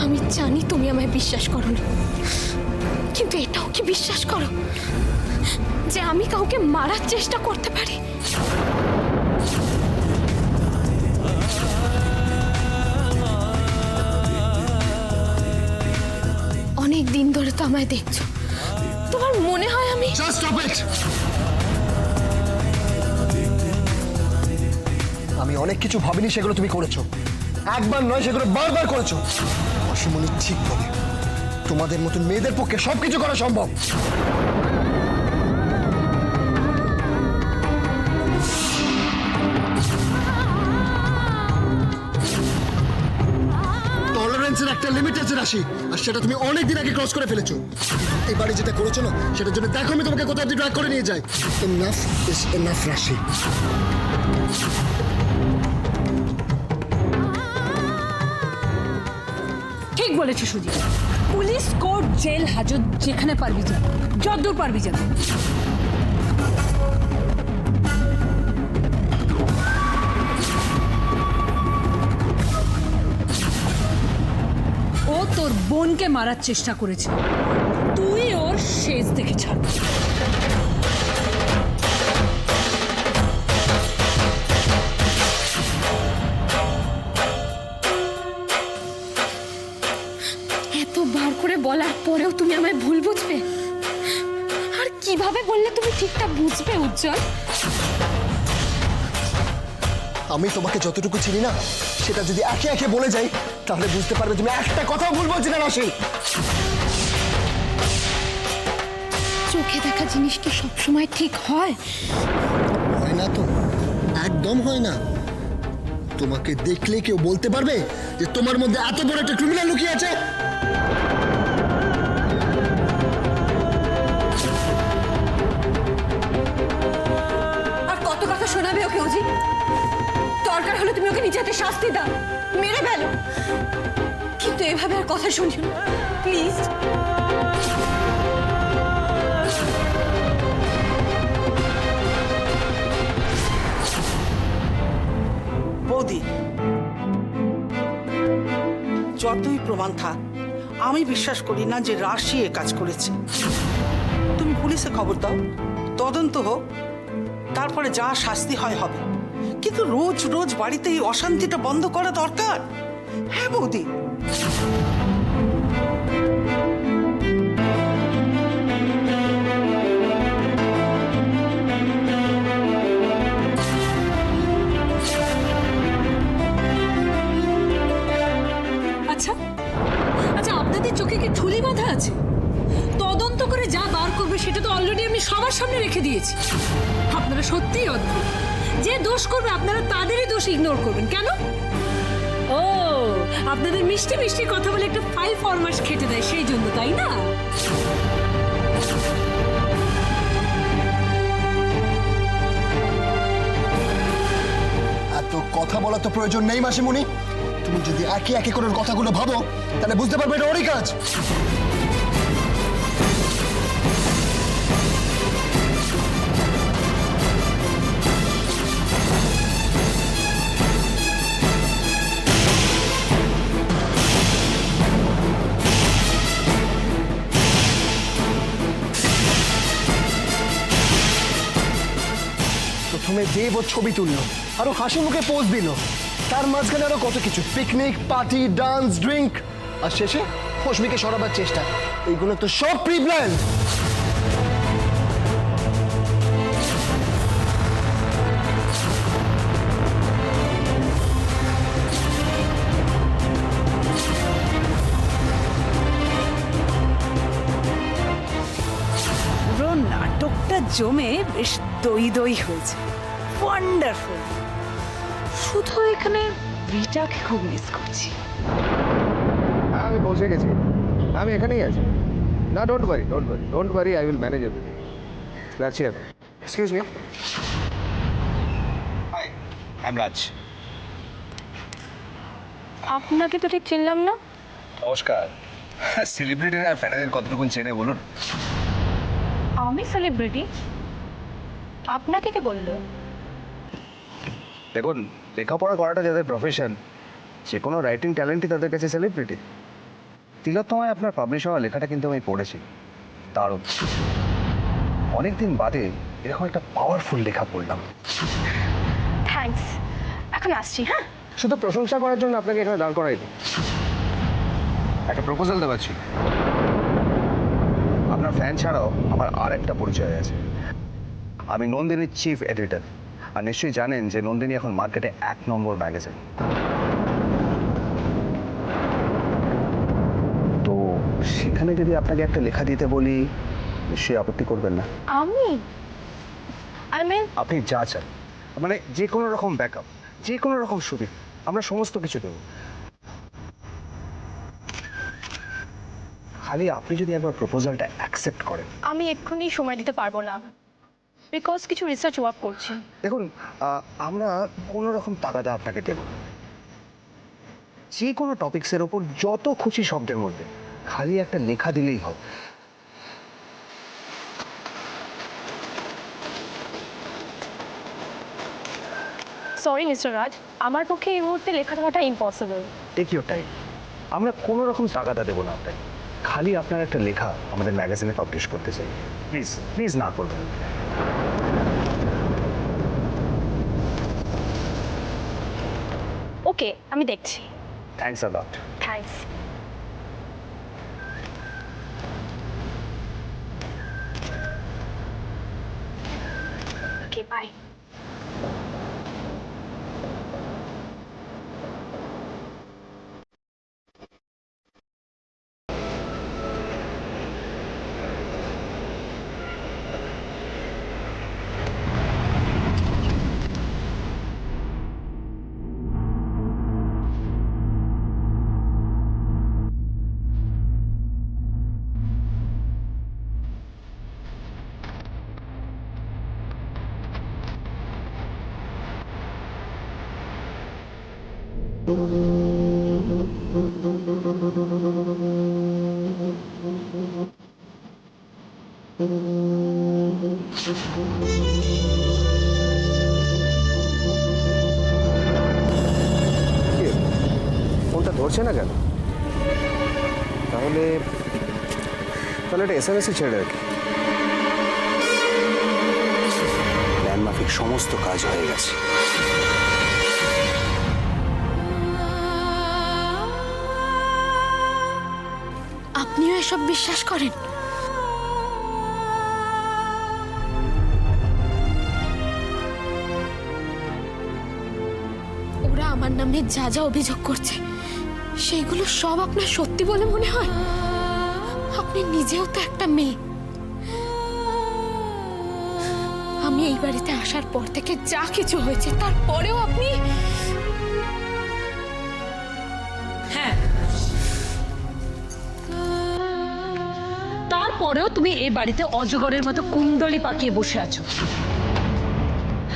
আমি জানি তুমি আমায় বিশ্বাস করো না, কিন্তু এটাও কি বিশ্বাস করো যে আমি কাউকে মারার চেষ্টা করতে পারি? অনেক দিন ধরে তো আমায় দেখছো, তোমার মনে হয় আমি... Just stop it! আমি অনেক কিছু ভাবিনি সেগুলো তুমি করেছো, একবার নয় সেগুলো বারবার করেছো। অসীমনি ঠিক বলে, তোমাদের মতন মেয়েদের পক্ষে সবকিছু করা সম্ভব। টলারেন্সের একটা লিমিট আছে রাশি, আর সেটা তুমি অনেক দিন আগে ক্রস করে ফেলেছো। এবারে যেটা করেছো না, সেটার জন্য দেখো আমি তোমাকে কোথাও ড্র্যাগ করে নিয়ে যাই। এনাফ ইজ এনাফ রাশি। ঠিক বলেছি সুজিত, পুলিশ, কোর্ট, জেল, হাজত, যেখানে পারবি যা, যতদূর পারবি যা। ও তোর বোনকে মারার চেষ্টা করেছে, তুই ওর শেষ দেখে ছাড়। এতবার করে বলার পরেও তুমি আমায় ভুল বুঝবে? আর কিভাবে বললে তুমি ঠিকটা বুঝবে উজ্জ্বল? আমি তোমাকে যতটুকু চিনি না, সেটা যদি একে একে বলে যাই তাহলে বুঝতে পারবে তুমি একটা কথা ভুল বলছি না রাশি। চোখে দেখা জিনিস কি সবসময় ঠিক হয়? হয় না তো, একদম হয় না। তোমাকে দেখলে কেউ বলতে পারবে যে তোমার মধ্যে এত বড় একটা ক্রিমিনাল লুকিয়ে আছে? আর কত কথা শোনাবে ওকে অজি? দরকার হলে তুমি ওকে নিজে হাতে শাস্তি দাও, মেরে ফেলো, কিন্তু এভাবে আর কথা শুনিও না প্লিজ। বৌদি, যতই প্রমাণ থাক আমি বিশ্বাস করি না যে রাশি এ কাজ করেছে। তুমি পুলিশে খবর দাও, তদন্ত হোক, তারপরে যা শাস্তি হয় হবে, কিন্তু রোজ রোজ বাড়িতে এই অশান্তিটা বন্ধ করা দরকার। হ্যাঁ বৌদি। আচ্ছা আচ্ছা, আপনাদের চোখে কি ঠুলি বাঁধা আছে? তদন্ত করে যা বার করবে সেটা তো অলরেডি আমি সবার সামনে রেখে দিয়েছি। আপনারা সত্যিই অদ্ভুত, যে দোষ করবে আপনারা তাদেরই দোষ ইগনোর করবেন কেন? ও, আপনাদের মিষ্টি মিষ্টি কথা বলে একটা ফাইল ফরমাস খেটে দেয় সেই জন্য, তাই না? এত কথা বলার তো প্রয়োজন নেই মাসিমণি। তুমি যদি একে একে করে ওর কথাগুলো ভাবো তাহলে বুঝতে পারবে এটা ওরই কাজ। প্রথমে দেব ওর ছবি তুললো, আরো হাসি মুখে পোজ দিল, তার মাঝখানে আরো কত কিছু, পিকনিক, পার্টি, ডান্স, ড্রিঙ্ক, আর শেষে ফসমিকে সরাবার চেষ্টা। এইগুলো তো সব প্রি প্ল্যান। পুরো নাটকটা জমে বেশ দই দই হয়েছে, ওয়ান্ডারফুল। শুধু এখানে রিটাকে খুব মিস করছি। আমি পৌঁছে গেছি, আমি এখানেই আছি। না, don't worry, don't worry, I will manage everything. যাচ্ছি আমি। Excuse me. Hi, I am Raj. আপনাকে তো ঠিক চিনলাম না। নমস্কার। সেলিব্রিটির আর ফ্যানের কতটুকু চেনে বলুন? আমি সেলিব্রিটি? আপনাকে কে বললো? দেখুন, লেখাপড়া করাটা যাদের প্রফেশন, যে কোনো রাইটিং ট্যালেন্টই তাদের কাছে সেলিব্রিটি। তিলোত্তমায় আপনার পাবলিশ হওয়া লেখাটা কিন্তু আমি পড়েছি, দারুণ। অনেকদিন বাদে এরকম একটা পাওয়ারফুল লেখা পড়লাম। থ্যাঙ্কস, এখন আসছি। হ্যাঁ, শুধু প্রশংসা করার জন্য আপনাকে এখানে দাঁড় করাইনি, একটা প্রপোজাল দেওয়ার ছিল। আপনার ফ্যান ছাড়াও আমার আর একটা পরিচয় আছে। আমি নন্দিনীর চিফ এডিটর, আর নিশ্চয়ই জানেন যে নন্দিনী এখন মার্কেটে 1 নম্বর ম্যাগাজিন। তো সেখানে যদি আপনাকে একটা লেখা দিতে বলি, নিশ্চয়ই আপত্তি করবেন না। আমি আপনি যা চান, মানে যে কোনো রকম ব্যাকআপ, যে কোনো রকম সুবিধা, আমরা সমস্ত কিছু দেবো। খালি আপনি যদি একবার প্রপোজালটা অ্যাকসেপ্ট করেন। আমি এক্ষুনি সময় দিতে পারবো না, বিকজ কিছু রিসার্চ ওয়ার্ক করছি। দেখুন, আমরা কোনো রকম তাগাদা আপনাকে দেব না। যে কোনো টপিক্সের ওপর যত খুশি শব্দের মধ্যে খালি একটা লেখা দিলেই হবে। সরি মিস্টার রাজ, আমার পক্ষে এই মুহূর্তে লেখা থাকাটা ইম্পসিবল। Take your time. আমরা কোনো রকম তাগাদা দেবো না আপনাকে, খালি আপনার একটা লেখা আমাদের ম্যাগাজিনে পাবলিশ করতে চাই। প্লিজ প্লিজ না করবেন। ওকে, আমি দেখছি। Thanks a lot. Thanks. Okay, bye. ফোনটা ধরছে না কেন? তাহলে তাহলে একটা SMS-ই ছেড়ে রাখি। প্ল্যান মাফিক সমস্ত কাজ হয়ে গেছে। আপনিও এসব বিশ্বাস করেন? ওরা আমার নামে যা যা অভিযোগ করছে সেইগুলো সব আপনার সত্যি বলে মনে হয়? আপনি নিজেও তো একটা মেয়ে। আমি এই বাড়িতে আসার পর থেকে যা কিছু হয়েছে তারপরেও আপনি... হ্যাঁ, তারপরেও তুমি এই বাড়িতে অজগরের মতো কুণ্ডলি পাকিয়ে বসে আছো।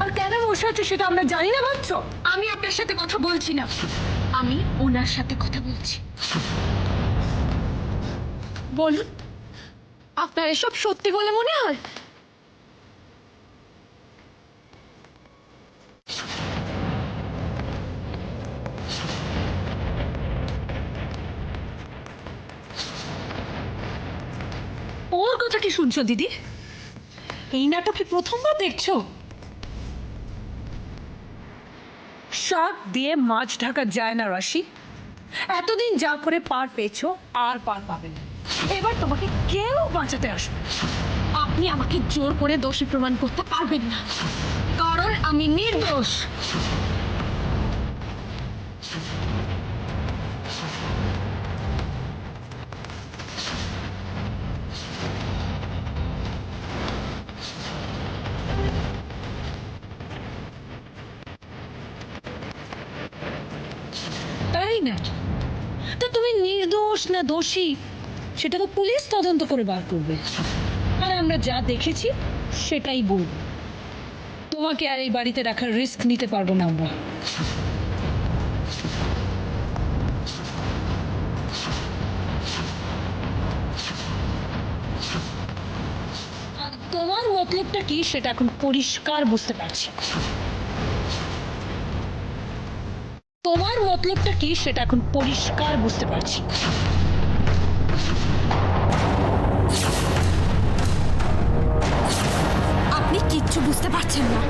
আর কেন বসে আছো সেটা আমরা জানি না ভাবছো? আমি আপনার সাথে কথা বলছি না, আমি ওনার সাথে কথা বলছি। বলুন, আপনার এসব সত্যি বলে মনে হয়? ওর কথা কি শুনছো দিদি? এই নাটকে প্রথমবার দেখছো? শাক দিয়ে মাছ ঢাকা যায় না রাশি। এতদিন যা করে পার পেয়েছো আর পার পাবে না। এবার তোমাকে কেউ বাঁচাতে আসবে না। আপনি আমাকে জোর করে দোষী প্রমাণ করতে পারবেন না, কারণ আমি নির্দোষ। তাই না? তা তুমি নির্দোষ না দোষী সেটা তো পুলিশ তদন্ত করে বার করবে। আর আমরা যা দেখেছি সেটাই বলবো। তোমাকে আর এই বাড়িতে রাখার রিস্ক নিতে পারবো না আমরা। আর তোমার মতলবটা কি সেটা এখন পরিষ্কার বুঝতে পারছি। তোমার মতলবটা কি সেটা এখন পরিষ্কার বুঝতে পারছি। কিচ্ছু বুঝতে পারছেন না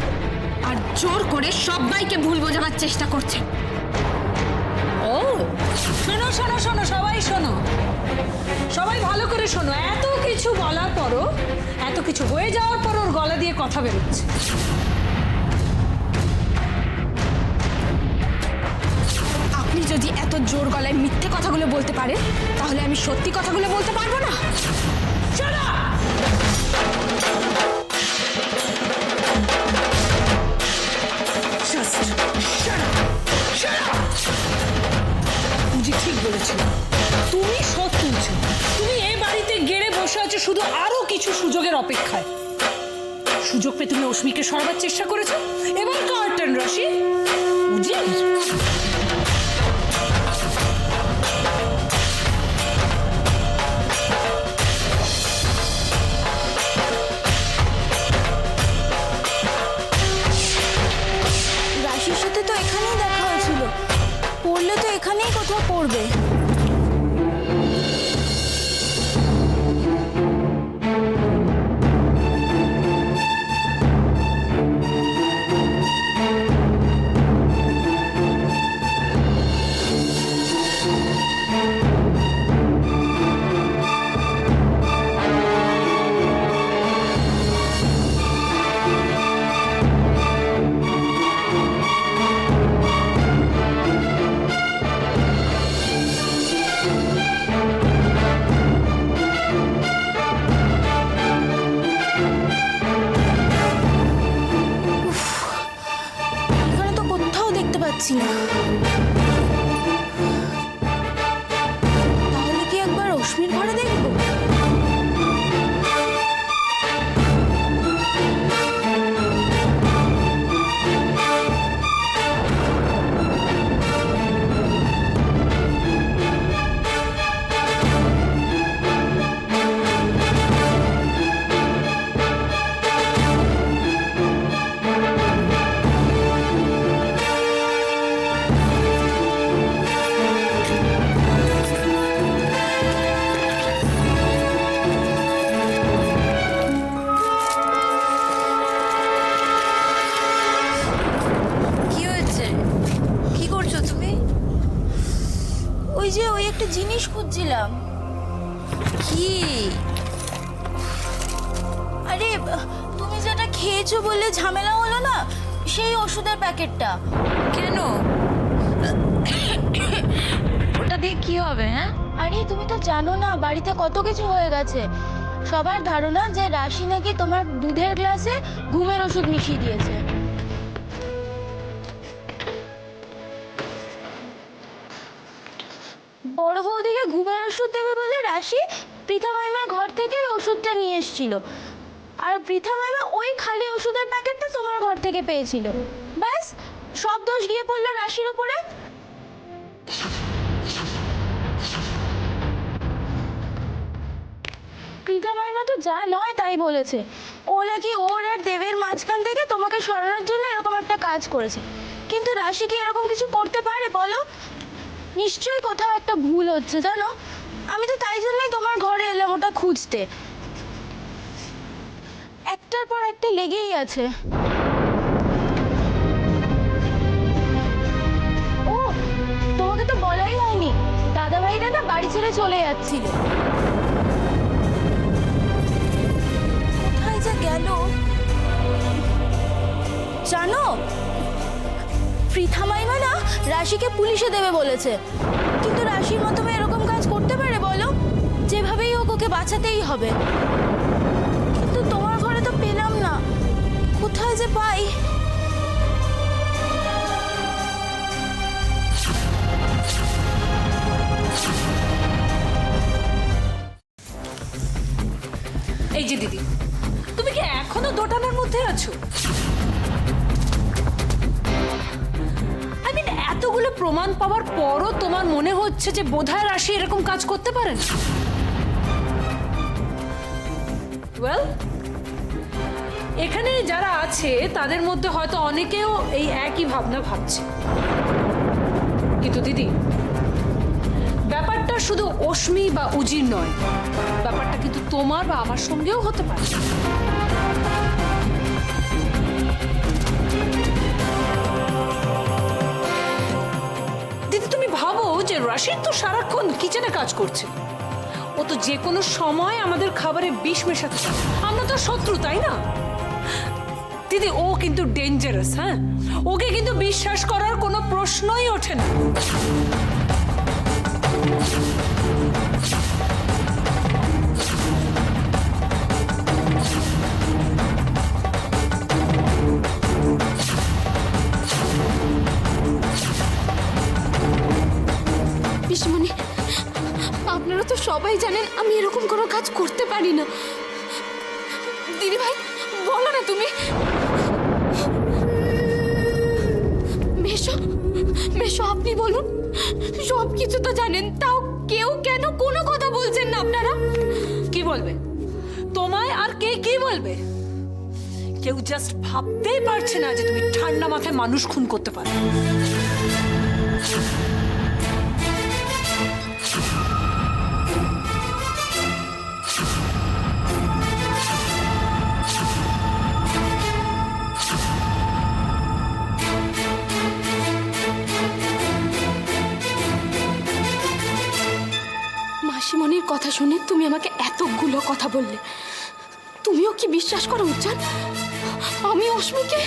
আর জোর করে সবাইকে ভুল বোঝাবার চেষ্টা করছেন। ও শোনো শোনো শোনো, সবাই শোনো, সবাই ভালো করে শোনো। এত কিছু বলার পরও, এত কিছু হয়ে যাওয়ার পর ওর গলা দিয়ে কথা বেরোচ্ছে। আপনি যদি এত জোর গলায় মিথ্যে কথাগুলো বলতে পারেন তাহলে আমি সত্যি কথাগুলো বলতে পারবো না? পুঁজি ঠিক বলেছিল, তুমি সৎ তুলছো। তুমি এই বাড়িতে গেড়ে বসে আছো শুধু আরো কিছু সুযোগের অপেক্ষায়। সুযোগ পেয়ে তুমি অস্মিকে সরাবার চেষ্টা করেছো, এবার কার্টন রাশি উজির। রাশির সাথে তো এখানেই দেখা হয়েছিল, পড়লে তো এখানেই কোথাও পড়বে। এখানে তো কোথাও দেখতে পাচ্ছি না। তাহলে কি একবার অস্মির ঘরে দেখবো? কি হয়েছে? কি করছো তুমি? ওই একটা জিনিস খুঁজছিলাম। কি? আরে তুমি যেটা খেয়েছো বলে ঝামেলা হলো না, সেই ওষুধের প্যাকেটটা। কেন? ওটা দিয়ে কি হবে? হ্যাঁ, আরে তুমি তো জানো না বাড়িতে কত কিছু হয়ে গেছে। সবার ধারণা যে রাশি নাকি তোমার দুধের গ্লাসে ঘুমের ওষুধ মিশিয়ে দিয়েছে। বড় বৌদিকে ঘুমের ওষুধ দেবে বলে রাশি পৃথা মাইমার ঘর থেকে ওষুধটা নিয়ে এসেছিল, আর পৃথা মাইমা ওই খালি ওষুধের প্যাকেটটা তোমার ঘর থেকে পেয়েছিল। ব্যাস, সব দোষ গিয়ে পড়লো রাশির উপরে। পৃথা মাইমা তো যা নয় তাই বলেছে। ও নাকি ওর আর দেবের মাঝখান থেকে তোমাকে সরানোর জন্য এরকম একটা কাজ করেছে। কিন্তু রাশি কি এরকম কিছু করতে পারে বলো? নিশ্চয়ই কোথাও একটা ভুল হচ্ছে, জানো? আমি তো তাই জন্যই তোমার ঘরে এলাম ওটা খুঁজতে। একটার পর একটা লেগেই আছে। ও, তোমাকে তো বলাই হয়নি, দাদা ভাইরা না বাড়ি ছেড়ে চলে যাচ্ছিল। কোথায় যে গেল জানো? পৃথা মাইমা না রাশিকে পুলিশে দেবে বলেছে, কিন্তু রাশির মতো এরকম কাজ করতে পারে বলো? যেভাবেই হোক ওকে বাঁচাতেই হবে। কিন্তু তোমার ঘরে তো পেলাম না, কোথায় যে পাই? এই যে দিদি, তুমি কি এখনো দোটানার মধ্যে আছো? এতগুলো প্রমাণ পাওয়ার পরও তোমার মনে হচ্ছে যে বোধহয় রাশি এরকম কাজ করতে পারেন? ওয়েল, এখানে যারা আছে তাদের মধ্যে হয়তো অনেকেও এই একই ভাবনা ভাবছে। কিন্তু দিদি, ব্যাপারটা শুধু অস্মি বা উজির নয়, ব্যাপারটা কিন্তু তোমার বা আমার সঙ্গেও হতে পারে। যে রাশিদ তো সারাক্ষণ কিচেনে কাজ করছে। ও তো যে কোনো সময় আমাদের খাবারে বিষ মেশাতে পারে। আমরা তো শত্রু, তাই না দিদি? ও কিন্তু ডেঞ্জারাস। হ্যাঁ, ওকে কিন্তু বিশ্বাস করার কোনো প্রশ্নই ওঠে না। পিসমণি, আপনারা তো সবাই জানেন আমি এরকম কোনো কাজ করতে পারি না। দিদি ভাই, বলো না তুমি। মেশো, মেশো, আপনি বলুন। সব কিছু তো জানেন, তাও কেউ কেন কোনো কথা বলছেন না আপনারা? কি বলবে তোমায়? আর কে কি বলবে? কেউ জাস্ট ভাবতেই পারছে না যে তুমি ঠান্ডা মাথায় মানুষ খুন করতে পারো। মাসিমণির কথা শুনে তুমি আমাকে এতগুলো কথা বললে। তুমিও কি বিশ্বাস করো উজ্জ্বল? আমি অস্মিকে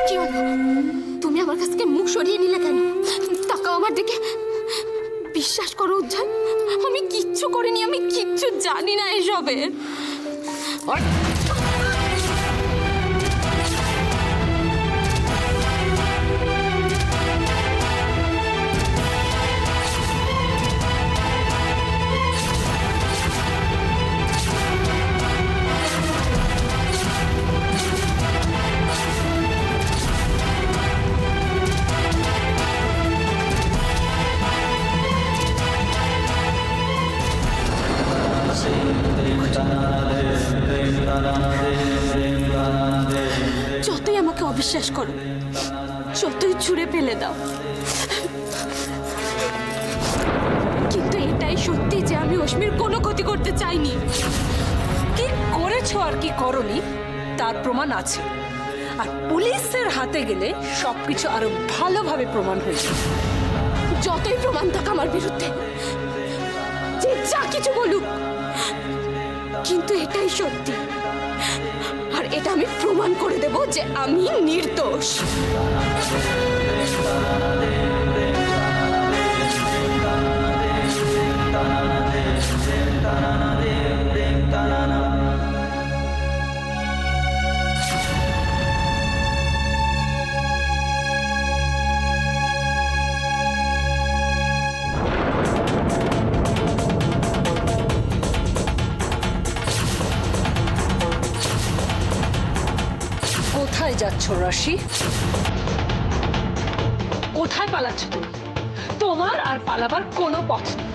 কি হলো? তুমি আমার কাছ থেকে মুখ সরিয়ে নিলে কেন? তাকাও আমার দিকে। বিশ্বাস করো উজ্জ্বল, আমি কিচ্ছু করিনি, আমি কিচ্ছু জানি না এসবে। যতই আমাকে অবিশ্বাস করো, যতই ছুঁড়ে ফেলে দাও, কিন্তু এটাই সত্যি যে আমি অস্মির কোনো ক্ষতি করতে চাইনি। কি করেছো আর কি করনি তার প্রমাণ আছে, আর পুলিশের হাতে গেলে সবকিছু আরো ভালোভাবে প্রমাণ হয়ে যাবে। যতই প্রমাণ থাক আমার বিরুদ্ধে, যে যা কিছু বলুক, কিন্তু এটাই সত্যি। আর এটা আমি প্রমাণ করে দেব যে আমি নির্দোষ। কোথায় যাচ্ছ রাশি? কোথায় পালাচ্ছ তুমি? তোমার আর পালাবার কোনো পথ নেই।